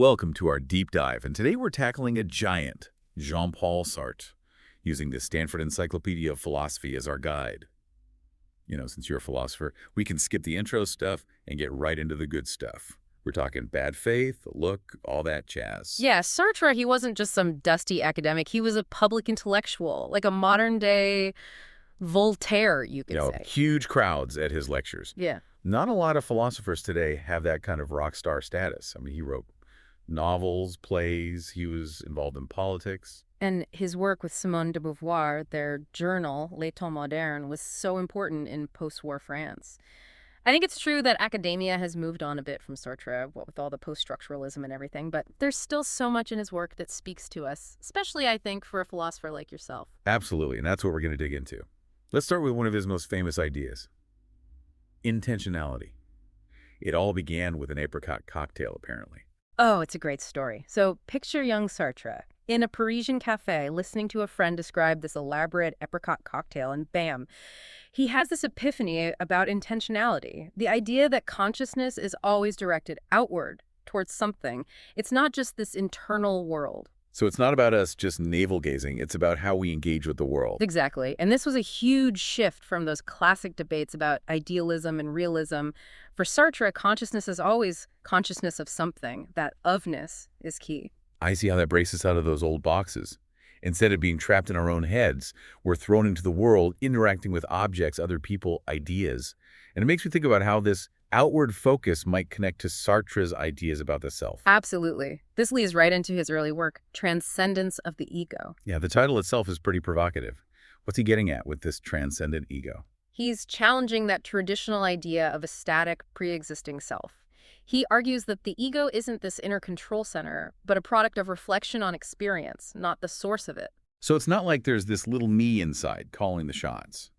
Welcome to our deep dive, and today we're tackling a giant, Jean-Paul Sartre, using the Stanford Encyclopedia of Philosophy as our guide. Since you're a philosopher, we can skip the intro stuff and get right into the good stuff. We're talking bad faith, look, all that jazz. Yeah, Sartre, he wasn't just some dusty academic. He was a public intellectual, like a modern-day Voltaire, you could say. Huge crowds at his lectures. Yeah. Not a lot of philosophers today have that kind of rock star status. I mean, he wrote novels, plays, he was involved in politics. And his work with Simone de Beauvoir, their journal, Les Temps modernes, was so important in post-war France. I think it's true that academia has moved on a bit from Sartre, what with all the post-structuralism and everything, but there's still so much in his work that speaks to us, especially, I think, for a philosopher like yourself. Absolutely, and that's what we're going to dig into. Let's start with one of his most famous ideas, intentionality. It all began with an apricot cocktail, apparently. Oh, it's a great story. So picture young Sartre in a Parisian cafe listening to a friend describe this elaborate apricot cocktail, and bam, he has this epiphany about intentionality, the idea that consciousness is always directed outward towards something. It's not just this internal world. So it's not about us just navel-gazing, it's about how we engage with the world. Exactly. And this was a huge shift from those classic debates about idealism and realism. For Sartre, consciousness is always consciousness of something. That ofness is key. I see how that breaks us out of those old boxes. Instead of being trapped in our own heads, we're thrown into the world, interacting with objects, other people, ideas. And it makes me think about how this outward focus might connect to Sartre's ideas about the self. Absolutely. This leads right into his early work, Transcendence of the Ego. Yeah, the title itself is pretty provocative. What's he getting at with this transcendent ego? He's challenging that traditional idea of a static, pre-existing self. He argues that the ego isn't this inner control center, but a product of reflection on experience, not the source of it. So it's not like there's this little me inside calling the shots.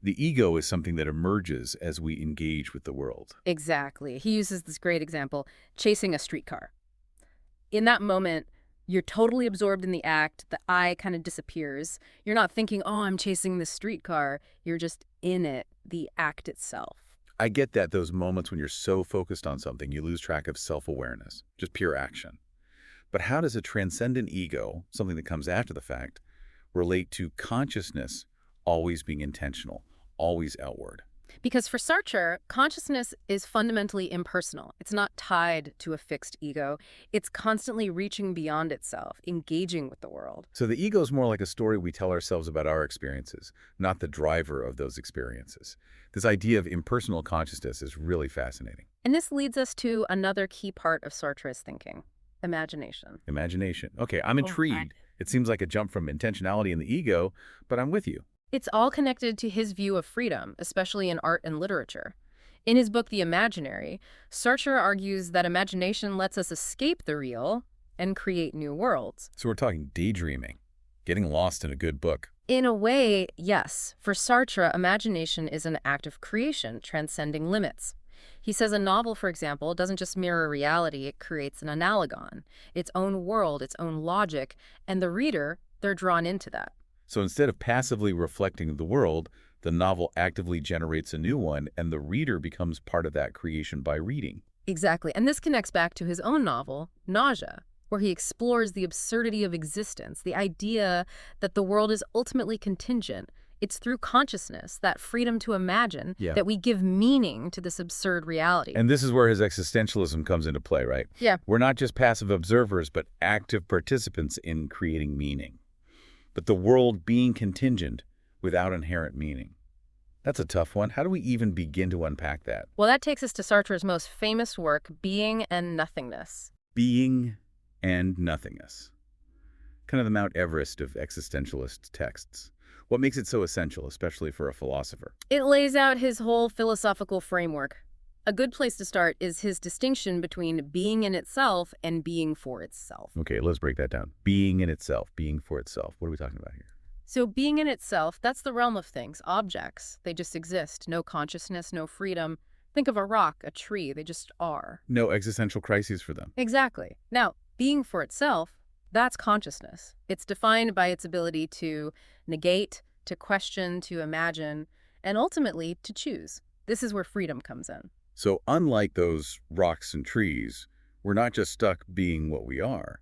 The ego is something that emerges as we engage with the world. Exactly. He uses this great example, chasing a streetcar. In that moment, you're totally absorbed in the act. The I kind of disappears. You're not thinking, oh, I'm chasing this streetcar. You're just in it, the act itself. I get that those moments when you're so focused on something, you lose track of self-awareness, just pure action. But how does a transcendent ego, something that comes after the fact, relate to consciousness always being intentional, always outward? Because for Sartre, consciousness is fundamentally impersonal. It's not tied to a fixed ego. It's constantly reaching beyond itself, engaging with the world. So the ego is more like a story we tell ourselves about our experiences, not the driver of those experiences. This idea of impersonal consciousness is really fascinating. And this leads us to another key part of Sartre's thinking, imagination. Imagination. Okay, I'm intrigued. It seems like a jump from intentionality in the ego, but I'm with you. It's all connected to his view of freedom, especially in art and literature. In his book, The Imaginary, Sartre argues that imagination lets us escape the real and create new worlds. So we're talking daydreaming, getting lost in a good book. In a way, yes. For Sartre, imagination is an act of creation, transcending limits. He says a novel, for example, doesn't just mirror reality, it creates an analogon, its own world, its own logic, and the reader, they're drawn into that. So instead of passively reflecting the world, the novel actively generates a new one, and the reader becomes part of that creation by reading. Exactly. And this connects back to his own novel, Nausea, where he explores the absurdity of existence, the idea that the world is ultimately contingent. It's through consciousness, that freedom to imagine, that we give meaning to this absurd reality. And this is where his existentialism comes into play, right? Yeah. We're not just passive observers, but active participants in creating meaning. But the world being contingent without inherent meaning. That's a tough one. How do we even begin to unpack that? Well, that takes us to Sartre's most famous work, Being and Nothingness. Being and nothingness. Kind of the Mount Everest of existentialist texts. What makes it so essential, especially for a philosopher? It lays out his whole philosophical framework. A good place to start is his distinction between being in itself and being for itself. Okay, let's break that down. Being in itself, being for itself. What are we talking about here? So being in itself, that's the realm of things, objects. They just exist. No consciousness, no freedom. Think of a rock, a tree. They just are. No existential crises for them. Exactly. Now, being for itself, that's consciousness. It's defined by its ability to negate, to question, to imagine, and ultimately to choose. This is where freedom comes in. So unlike those rocks and trees, We're not just stuck being what we are.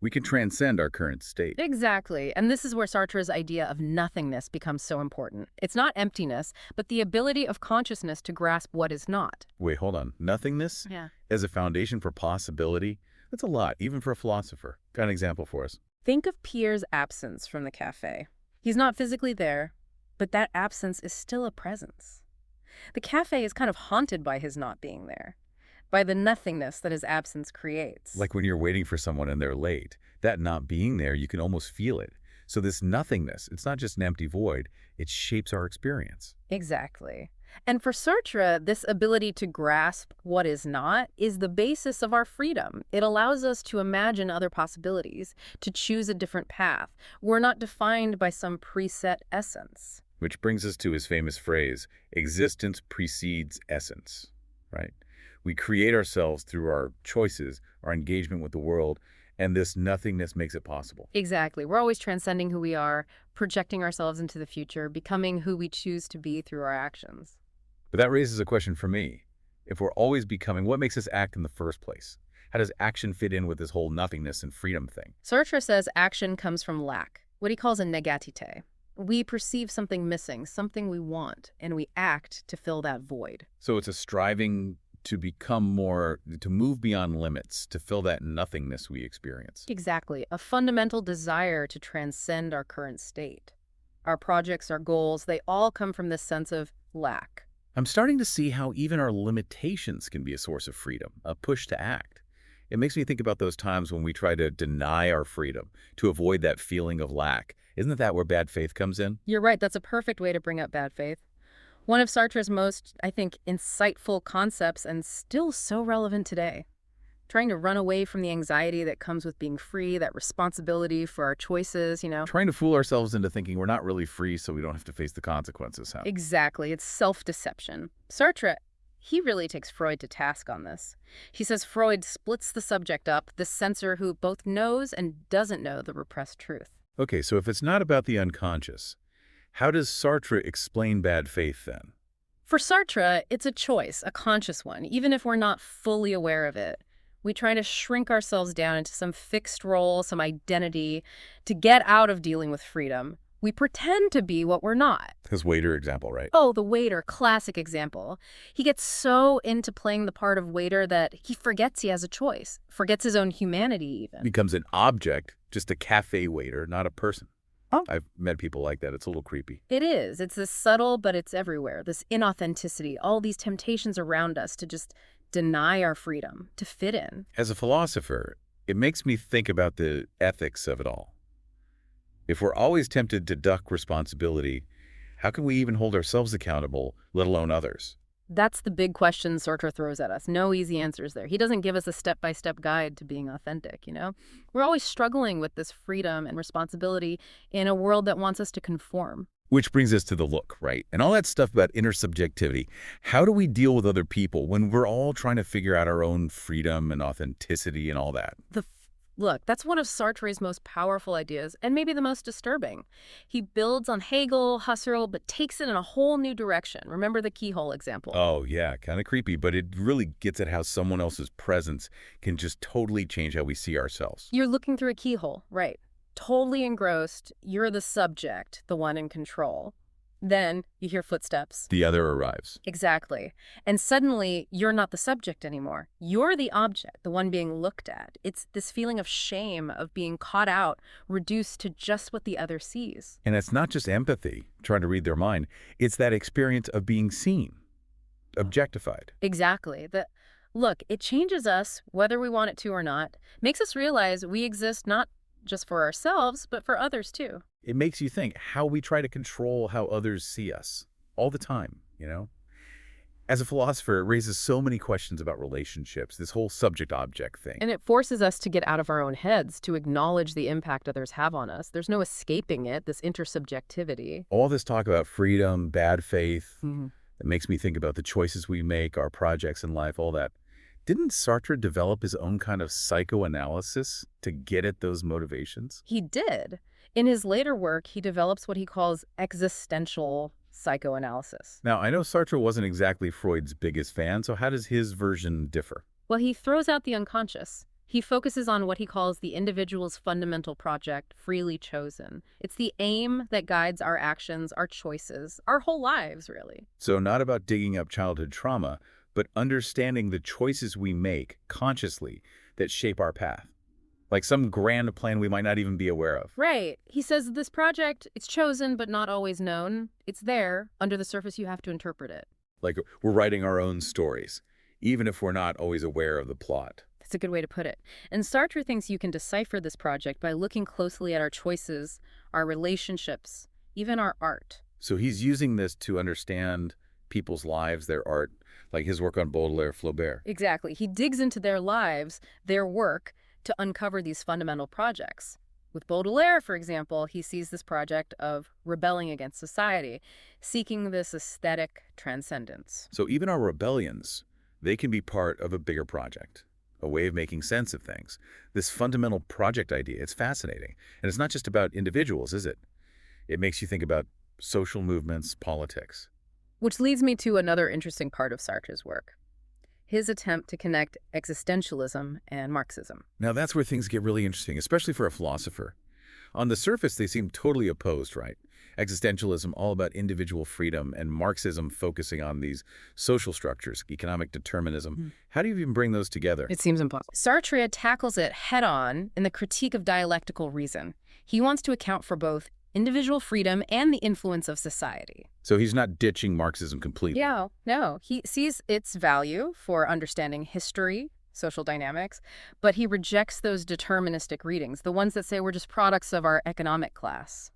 We can transcend our current state. Exactly. And this is where Sartre's idea of nothingness becomes so important. It's not emptiness, but the ability of consciousness to grasp what is not. Wait, hold on. Nothingness Yeah. as a foundation for possibility? That's a lot, even for a philosopher. Got an example for us? Think of Pierre's absence from the cafe. He's not physically there, but that absence is still a presence. The cafe is kind of haunted by his not being there, by the nothingness that his absence creates. Like when you're waiting for someone and they're late, that not being there, you can almost feel it. So this nothingness, it's not just an empty void, it shapes our experience. Exactly. And for Sartre, this ability to grasp what is not is the basis of our freedom. It allows us to imagine other possibilities, to choose a different path. We're not defined by some preset essence. Which brings us to his famous phrase, existence precedes essence, right? We create ourselves through our choices, our engagement with the world, and this nothingness makes it possible. Exactly. We're always transcending who we are, projecting ourselves into the future, becoming who we choose to be through our actions. But that raises a question for me. If we're always becoming, what makes us act in the first place? How does action fit in with this whole nothingness and freedom thing? Sartre says action comes from lack, what he calls a négatité. We perceive something missing, something we want, and we act to fill that void. So it's a striving to become more, to move beyond limits, to fill that nothingness we experience. Exactly. A fundamental desire to transcend our current state. Our projects, our goals, they all come from this sense of lack. I'm starting to see how even our limitations can be a source of freedom, a push to act. It makes me think about those times when we try to deny our freedom to avoid that feeling of lack. Isn't that where bad faith comes in? You're right. That's a perfect way to bring up bad faith. One of Sartre's most, I think, insightful concepts and still so relevant today. Trying to run away from the anxiety that comes with being free, that responsibility for our choices, Trying to fool ourselves into thinking we're not really free so we don't have to face the consequences, huh? Exactly. It's self-deception. Sartre, he really takes Freud to task on this. He says Freud splits the subject up, the censor who both knows and doesn't know the repressed truth. Okay, so if it's not about the unconscious, how does Sartre explain bad faith then? For Sartre, it's a choice, a conscious one, even if we're not fully aware of it. We try to shrink ourselves down into some fixed role, some identity, to get out of dealing with freedom. We pretend to be what we're not. His waiter example, right? Oh, the waiter, classic example. He gets so into playing the part of waiter that he forgets he has a choice, forgets his own humanity even. Becomes an object, just a cafe waiter, not a person. Oh. I've met people like that. It's a little creepy. It is. It's this subtle, but it's everywhere. This inauthenticity, all these temptations around us to just deny our freedom, to fit in. As a philosopher, it makes me think about the ethics of it all. If we're always tempted to duck responsibility, how can we even hold ourselves accountable, let alone others? That's the big question Sartre throws at us. No easy answers there. He doesn't give us a step-by-step guide to being authentic, We're always struggling with this freedom and responsibility in a world that wants us to conform. Which brings us to the look, right? And all that stuff about intersubjectivity. How do we deal with other people when we're all trying to figure out our own freedom and authenticity and all that? Look, that's one of Sartre's most powerful ideas, and maybe the most disturbing. He builds on Hegel, Husserl, but takes it in a whole new direction. Remember the keyhole example? Oh, yeah, kind of creepy, but it really gets at how someone else's presence can just totally change how we see ourselves. You're looking through a keyhole, right? Totally engrossed. You're the subject, the one in control. Then you hear footsteps. The other arrives. Exactly. And suddenly, you're not the subject anymore. You're the object, the one being looked at. It's this feeling of shame, of being caught out, reduced to just what the other sees. And it's not just empathy, trying to read their mind. It's that experience of being seen, objectified. Exactly. Look, it changes us, whether we want it to or not. Makes us realize we exist not just for ourselves, but for others too. It makes you think how we try to control how others see us all the time, As a philosopher, it raises so many questions about relationships, this whole subject-object thing. And it forces us to get out of our own heads, to acknowledge the impact others have on us. There's no escaping it, this intersubjectivity. All this talk about freedom, bad faith, Mm-hmm. It makes me think about the choices we make, our projects in life, all that. Didn't Sartre develop his own kind of psychoanalysis to get at those motivations? He did. In his later work, he develops what he calls existential psychoanalysis. Now, I know Sartre wasn't exactly Freud's biggest fan, so how does his version differ? Well, he throws out the unconscious. He focuses on what he calls the individual's fundamental project, freely chosen. It's the aim that guides our actions, our choices, our whole lives, really. So not about digging up childhood trauma, but understanding the choices we make consciously that shape our path. Like some grand plan we might not even be aware of. Right. He says this project, it's chosen but not always known. It's there. Under the surface, you have to interpret it. Like we're writing our own stories, even if we're not always aware of the plot. That's a good way to put it. And Sartre thinks you can decipher this project by looking closely at our choices, our relationships, even our art. So he's using this to understand people's lives, their art, like his work on Baudelaire, Flaubert. Exactly. He digs into their lives, their work, to uncover these fundamental projects. With Baudelaire, for example, he sees this project of rebelling against society, seeking this aesthetic transcendence. So even our rebellions, they can be part of a bigger project, a way of making sense of things. This fundamental project idea, it's fascinating. And it's not just about individuals, is it? It makes you think about social movements, politics. Which leads me to another interesting part of Sartre's work, his attempt to connect existentialism and Marxism. Now that's where things get really interesting, especially for a philosopher. On the surface, they seem totally opposed, right? Existentialism all about individual freedom and Marxism focusing on these social structures, economic determinism. How do you even bring those together? It seems impossible. Sartre tackles it head-on in the critique of dialectical reason. He wants to account for both individual freedom and the influence of society. So he's not ditching Marxism completely. Yeah, no. He sees its value for understanding history, social dynamics, but he rejects those deterministic readings, the ones that say we're just products of our economic class.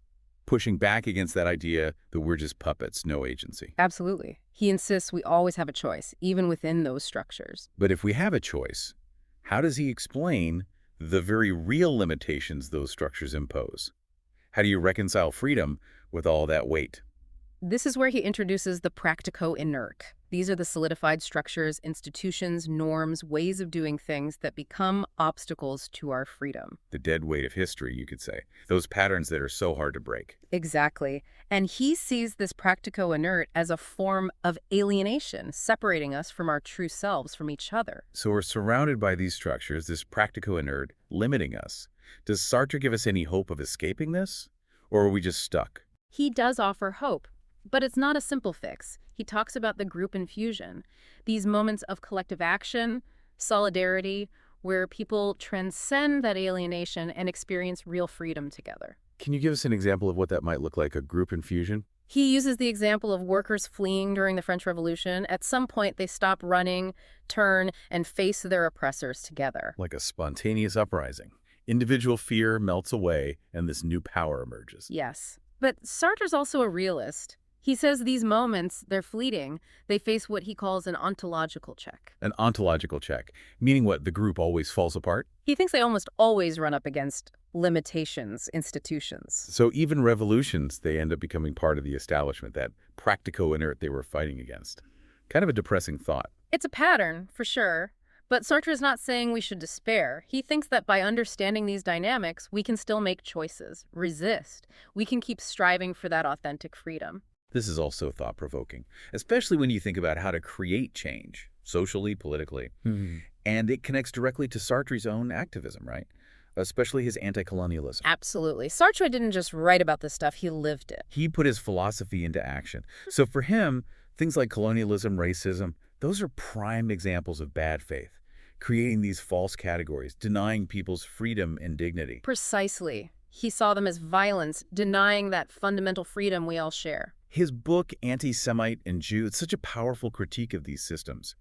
Pushing back against that idea that we're just puppets, no agency. Absolutely. He insists we always have a choice, even within those structures. But if we have a choice, how does he explain the very real limitations those structures impose? How do you reconcile freedom with all that weight? This is where he introduces the practico-inert. These are the solidified structures, institutions, norms, ways of doing things that become obstacles to our freedom. The dead weight of history, you could say. Those patterns that are so hard to break. Exactly. And he sees this practico-inert as a form of alienation, separating us from our true selves from each other. So we're surrounded by these structures, this practico-inert, limiting us. Does Sartre give us any hope of escaping this? Or are we just stuck? He does offer hope, but it's not a simple fix. He talks about the group infusion, these moments of collective action, solidarity, where people transcend that alienation and experience real freedom together. Can you give us an example of what that might look like, a group infusion? He uses the example of workers fleeing during the French Revolution. At some point, they stop running, turn, and face their oppressors together. Like a spontaneous uprising. Individual fear melts away, and this new power emerges. Yes. But Sartre's also a realist. He says these moments, they're fleeting. They face what he calls an ontological check. An ontological check, meaning what, the group always falls apart? He thinks they almost always run up against limitations, institutions. So even revolutions, they end up becoming part of the establishment, that practico-inert they were fighting against. Kind of a depressing thought. It's a pattern, for sure. But Sartre is not saying we should despair. He thinks that by understanding these dynamics, we can still make choices, resist. We can keep striving for that authentic freedom. This is also thought-provoking, especially when you think about how to create change, socially, politically. And it connects directly to Sartre's own activism, right? Especially his anti-colonialism. Absolutely. Sartre didn't just write about this stuff, he lived it. He put his philosophy into action. So for him, things like colonialism, racism, those are prime examples of bad faith, creating these false categories, denying people's freedom and dignity. Precisely. He saw them as violence, denying that fundamental freedom we all share. His book, Anti-Semite and Jew, it's such a powerful critique of these systems.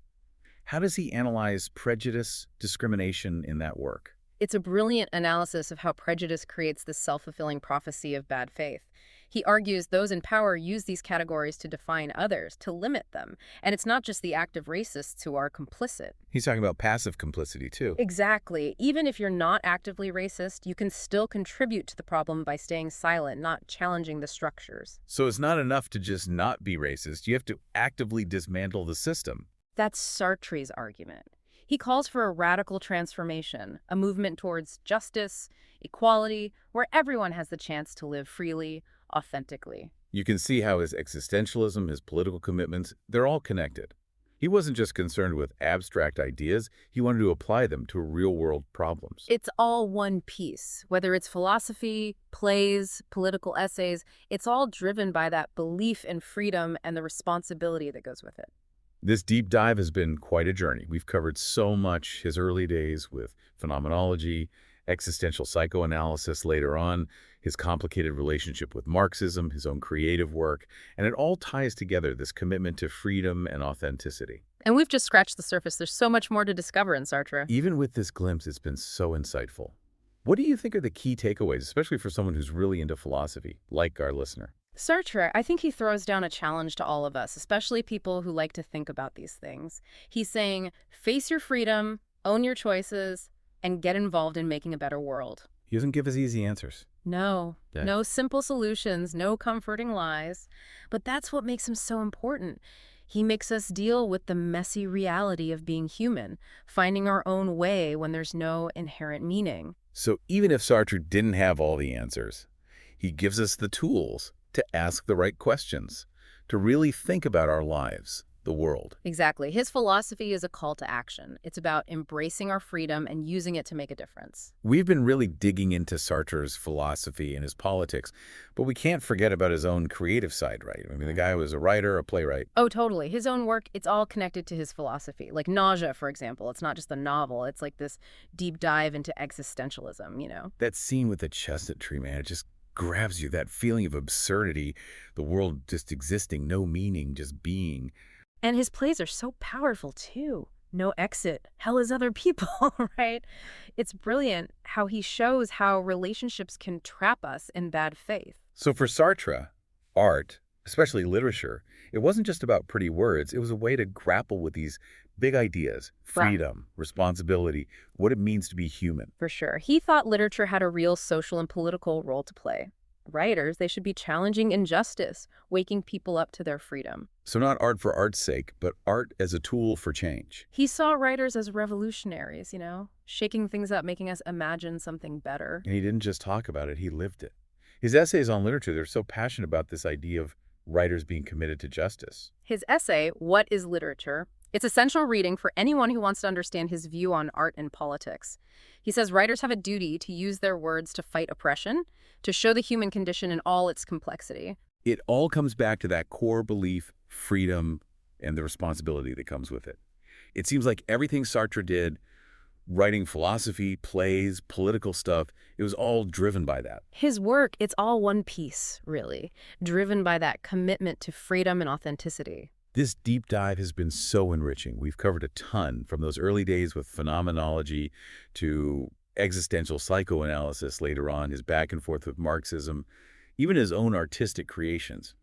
How does he analyze prejudice, discrimination in that work? It's a brilliant analysis of how prejudice creates this self-fulfilling prophecy of bad faith. He argues those in power use these categories to define others, to limit them. And it's not just the active racists who are complicit. He's talking about passive complicity, too. Exactly. Even if you're not actively racist, you can still contribute to the problem by staying silent, not challenging the structures. So it's not enough to just not be racist. You have to actively dismantle the system. That's Sartre's argument. He calls for a radical transformation, a movement towards justice, equality, where everyone has the chance to live freely, authentically. You can see how his existentialism, his political commitments, they're all connected. He wasn't just concerned with abstract ideas, he wanted to apply them to real-world problems. It's all one piece, whether it's philosophy, plays, political essays, it's all driven by that belief in freedom and the responsibility that goes with it. This deep dive has been quite a journey. We've covered so much: his early days with phenomenology, existential psychoanalysis later on, his complicated relationship with Marxism, his own creative work, and it all ties together this commitment to freedom and authenticity. And we've just scratched the surface. There's so much more to discover in Sartre. Even with this glimpse, it's been so insightful. What do you think are the key takeaways, especially for someone who's really into philosophy, like our listener? Sartre, I think he throws down a challenge to all of us, especially people who like to think about these things. He's saying, face your freedom, own your choices, and get involved in making a better world. He doesn't give us easy answers. No, Yeah. no simple solutions, no comforting lies. But that's what makes him so important. He makes us deal with the messy reality of being human, finding our own way when there's no inherent meaning. So even if Sartre didn't have all the answers, he gives us the tools to ask the right questions, to really think about our lives, the world. Exactly. His philosophy is a call to action. It's about embracing our freedom and using it to make a difference. We've been really digging into Sartre's philosophy and his politics, but we can't forget about his own creative side, right? I mean, the guy was a writer, a playwright. Oh, totally. His own work, it's all connected to his philosophy. Like Nausea, for example. It's not just a novel. It's like this deep dive into existentialism. That scene with the chestnut tree, man, it just grabs you, that feeling of absurdity, the world just existing, no meaning, just being. And his plays are so powerful, too. No exit. Hell is other people, right? It's brilliant how he shows how relationships can trap us in bad faith. So for Sartre, art, especially literature, it wasn't just about pretty words. It was a way to grapple with these big ideas: Right. freedom, responsibility, what it means to be human. For sure. He thought literature had a real social and political role to play. Writers, they should be challenging injustice, waking people up to their freedom. So not art for art's sake, but art as a tool for change. He saw writers as revolutionaries, shaking things up, making us imagine something better. And he didn't just talk about it, he lived it. His essays on literature, they're so passionate about this idea of writers being committed to justice. His essay, What is Literature? It's essential reading for anyone who wants to understand his view on art and politics. He says writers have a duty to use their words to fight oppression, to show the human condition in all its complexity. It all comes back to that core belief, freedom, and the responsibility that comes with it. It seems like everything Sartre did, writing philosophy, plays, political stuff, it was all driven by that. His work, it's all one piece, really, driven by that commitment to freedom and authenticity. This deep dive has been so enriching. We've covered a ton, from those early days with phenomenology to existential psychoanalysis later on, his back and forth with Marxism, even his own artistic creations.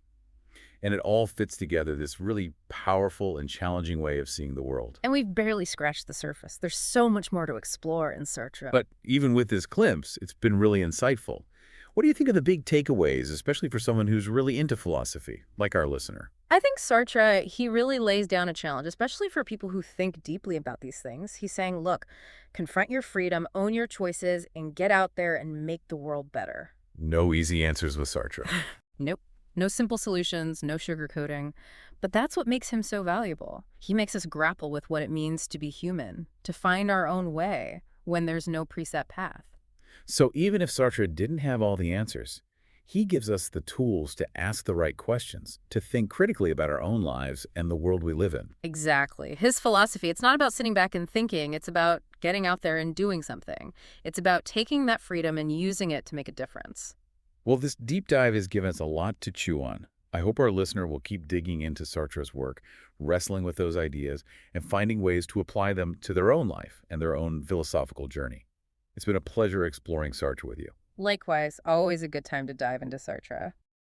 And it all fits together, this really powerful and challenging way of seeing the world. And we've barely scratched the surface. There's so much more to explore in Sartre. But even with this glimpse, it's been really insightful. What do you think of the big takeaways, especially for someone who's really into philosophy, like our listener? I think Sartre, he really lays down a challenge, especially for people who think deeply about these things. He's saying, look, confront your freedom, own your choices, and get out there and make the world better. No easy answers with Sartre. Nope. No simple solutions, no sugarcoating. But that's what makes him so valuable. He makes us grapple with what it means to be human, to find our own way when there's no preset path. So even if Sartre didn't have all the answers, he gives us the tools to ask the right questions, to think critically about our own lives and the world we live in. Exactly. His philosophy, it's not about sitting back and thinking. It's about getting out there and doing something. It's about taking that freedom and using it to make a difference. Well, this deep dive has given us a lot to chew on. I hope our listener will keep digging into Sartre's work, wrestling with those ideas, and finding ways to apply them to their own life and their own philosophical journey. It's been a pleasure exploring Sartre with you. Likewise, always a good time to dive into Sartre.